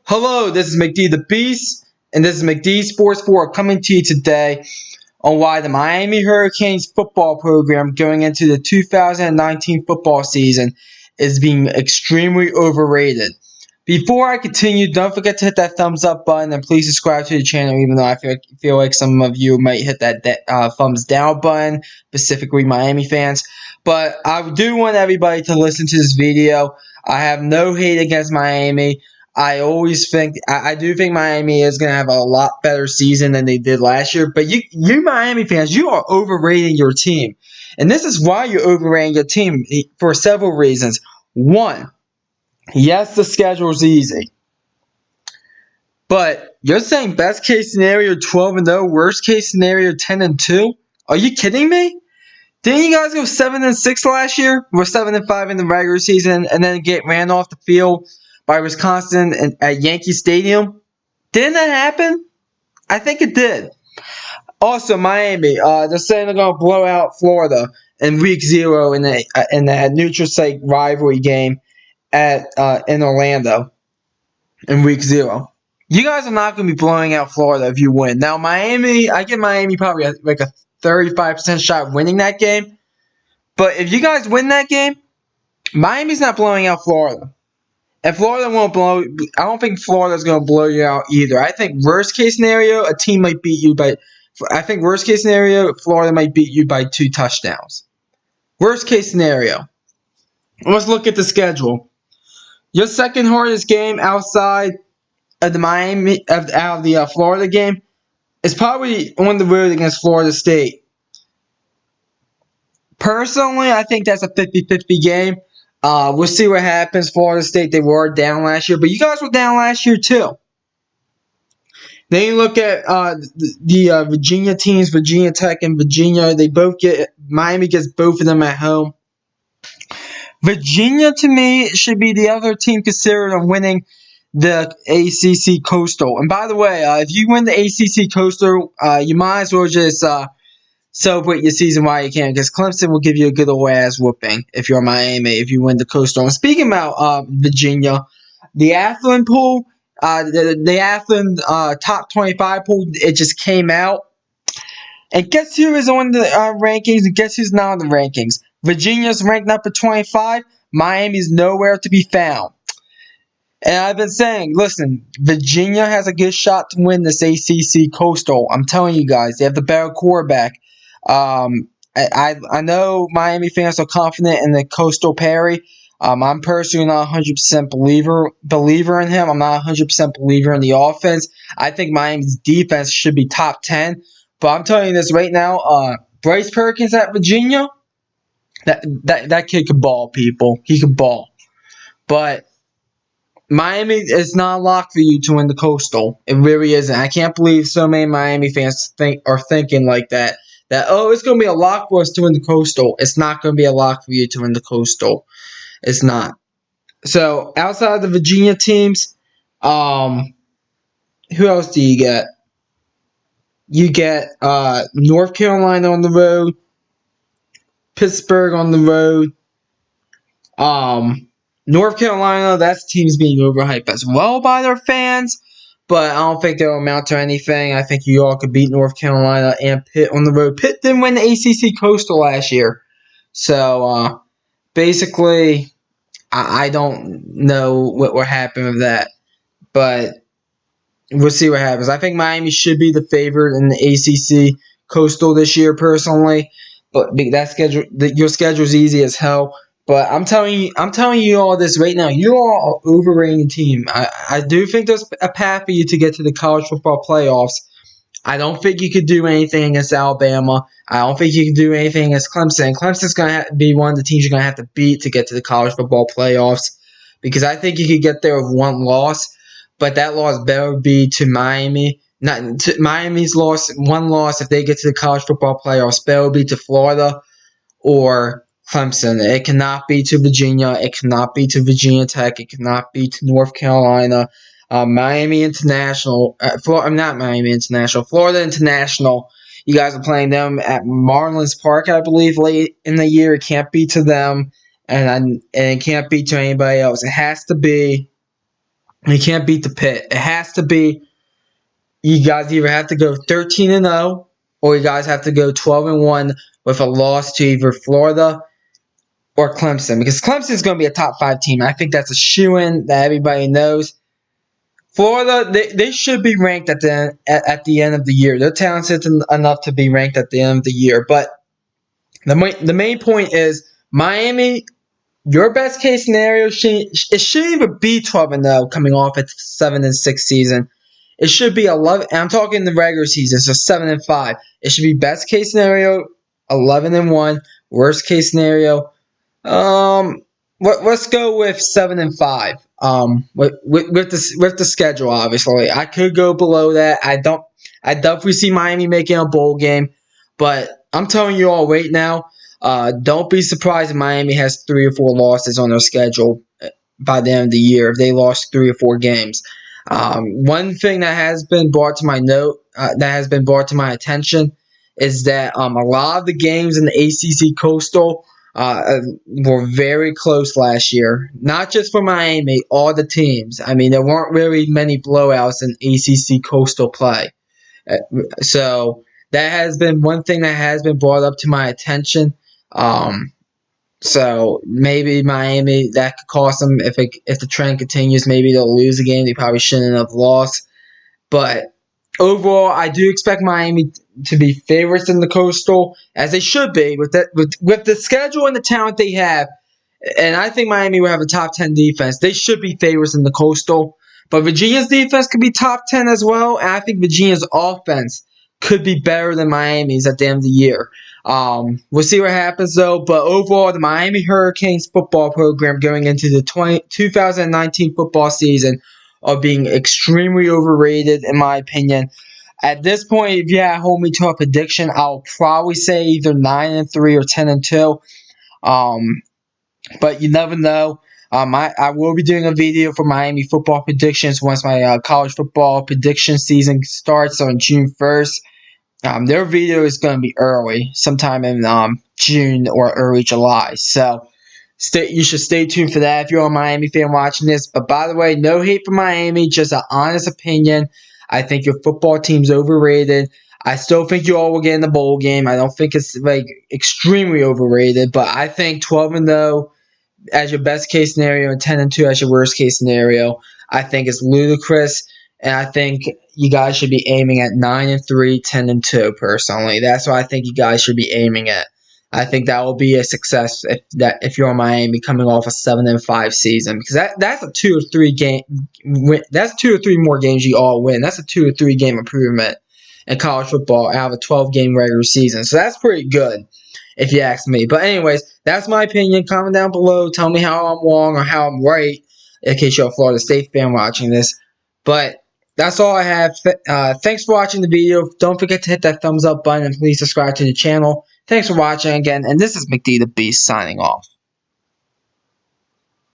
Hello, this is McD the Beast, and this is McD Sports 4 coming to you today on why the Miami Hurricanes football program going into the 2019 football season is being extremely overrated. Before I continue, don't forget to hit that thumbs up button and please subscribe to the channel, even though I feel like some of you might hit that thumbs down button, specifically Miami fans. But I do want everybody to listen to this video. I have no hate against Miami. I do think Miami is going to have a lot better season than they did last year. But you Miami fans, you are overrating your team. And this is why you're overrating your team for several reasons. One, yes, the schedule is easy. But you're saying best case scenario 12-0, worst case scenario 10-2? Are you kidding me? Didn't you guys go 7-6 last year? We're 7-5 in the regular season and then get ran off the field by Wisconsin at Yankee Stadium? Didn't that happen? I think it did. Also, Miami, they're saying they're going to blow out Florida in Week 0 in the neutral site rivalry game in Orlando in Week 0. You guys are not going to be blowing out Florida if you win. Now, Miami, I give Miami probably like a 35% shot of winning that game. But if you guys win that game, Miami's not blowing out Florida. And Florida won't blow. I don't think Florida's going to blow you out either. I think worst case scenario, a team might beat you by. I think worst case scenario, Florida might beat you by 2 touchdowns. Worst case scenario. Let's look at the schedule. Your second hardest game outside of the Florida game is probably on the road against Florida State. Personally, I think that's a 50-50 game. We'll see what happens. Florida State, they were down last year, but you guys were down last year too. Then you look at the Virginia teams, Virginia Tech and Virginia. Miami gets both of them at home. Virginia, to me, should be the other team considered on winning the ACC Coastal. And by the way, if you win the ACC Coastal, you might as well just celebrate your season while you can, because Clemson will give you a good old ass whooping if you're Miami, if you win the Coastal. And speaking about Virginia, the Athlon pool, the Athlon top 25 pool, it just came out. And guess who is on the rankings and guess who's not on the rankings? Virginia's ranked number 25. Miami's nowhere to be found. And I've been saying, listen, Virginia has a good shot to win this ACC Coastal. I'm telling you guys, they have the better quarterback. I know Miami fans are confident in the Coastal Perry. I'm personally not 100% believer in him. I'm not 100% believer in the offense. I think Miami's defense should be top 10. But I'm telling you this right now, Bryce Perkins at Virginia, that kid could ball, people. He could ball. But Miami is not a lock for you to win the Coastal. It really isn't. I can't believe so many Miami fans are thinking like that. It's going to be a lock for us to win the Coastal. It's not going to be a lock for you to win the Coastal. It's not. So, outside of the Virginia teams, who else do you get? You get North Carolina on the road, Pittsburgh on the road. North Carolina, that team's being overhyped as well by their fans. But I don't think they'll amount to anything. I think you all could beat North Carolina and Pitt on the road. Pitt didn't win the ACC Coastal last year. So, basically, I don't know what will happen with that. But we'll see what happens. I think Miami should be the favorite in the ACC Coastal this year, personally. But your schedule is easy as hell. But I'm telling you all this right now. You all are overrating the team. I do think there's a path for you to get to the college football playoffs. I don't think you could do anything against Alabama. I don't think you can do anything against Clemson. Clemson's going to be one of the teams you're going to have to beat to get to the college football playoffs. Because I think you could get there with one loss. But that loss better be to Miami. Not to Miami's one loss if they get to the college football playoffs. Better be to Florida or Clemson. It cannot be to Virginia. It cannot be to Virginia Tech. It cannot be to North Carolina. Miami International. Not Miami International. Florida International. You guys are playing them at Marlins Park, I believe, late in the year. It can't be to them, and it can't be to anybody else. It has to be You can't beat the Pit. It has to be, you guys either have to go 13-0 or you guys have to go 12-1 with a loss to either Florida or Clemson, because Clemson is going to be a top 5 team. I think that's a shoo-in that everybody knows. Florida, they should be ranked at the end of the year. They're talented enough to be ranked at the end of the year. But the main point is Miami. Your best case scenario, it shouldn't even be 12-0 coming off its 7-6 season. It should be 11. I'm talking the regular season, so 7-5. It should be best case scenario 11-1. Worst case scenario, let's go with 7-5. With the schedule, obviously, I could go below that. I definitely see Miami making a bowl game, but I'm telling you all right now, don't be surprised if Miami has 3 or 4 losses on their schedule by the end of the year if they lost 3 or 4 games. One thing that has been brought to my attention is that a lot of the games in the ACC Coastal were very close last year. Not just for Miami, all the teams. I mean, there weren't really many blowouts in ACC Coastal play. So that has been one thing that has been brought up to my attention. So maybe Miami, that could cost them if the trend continues. Maybe they'll lose a game they probably shouldn't have lost. But overall, I do expect Miami to be favorites in the Coastal, as they should be with the schedule and the talent they have. And I think Miami will have a top 10 defense. They should be favorites in the Coastal. But Virginia's defense could be top 10 as well, and I think Virginia's offense could be better than Miami's at the end of the year. We'll see what happens, though. But overall, the Miami Hurricanes football program going into the 2019 football season are being extremely overrated, in my opinion. At this point, if you had to hold me to a prediction, I'll probably say either 9-3 or 10-2. But you never know. I will be doing a video for Miami football predictions once my college football prediction season starts on June 1st. Their video is going to be early, sometime in June or early July. So you should stay tuned for that if you're a Miami fan watching this. But by the way, no hate for Miami, just an honest opinion. I think your football team's overrated. I still think you all will get in the bowl game. I don't think it's extremely overrated, but I think 12-0 as your best case scenario and 10-2 as your worst case scenario, I think is ludicrous. And I think you guys should be aiming at 9-3, 10-2. Personally, that's what I think you guys should be aiming at. I think that will be a success if you're Miami coming off a 7-5 season, because that's a 2 or 3 game. That's 2 or 3 more games you all win. That's a 2 or 3 game improvement in college football out of a 12-game regular season. So that's pretty good, if you ask me. But anyways, that's my opinion. Comment down below. Tell me how I'm wrong or how I'm right, in case you're a Florida State fan watching this. But that's all I have. Thanks for watching the video. Don't forget to hit that thumbs up button and please subscribe to the channel. Thanks for watching again. And this is McD the Beast signing off.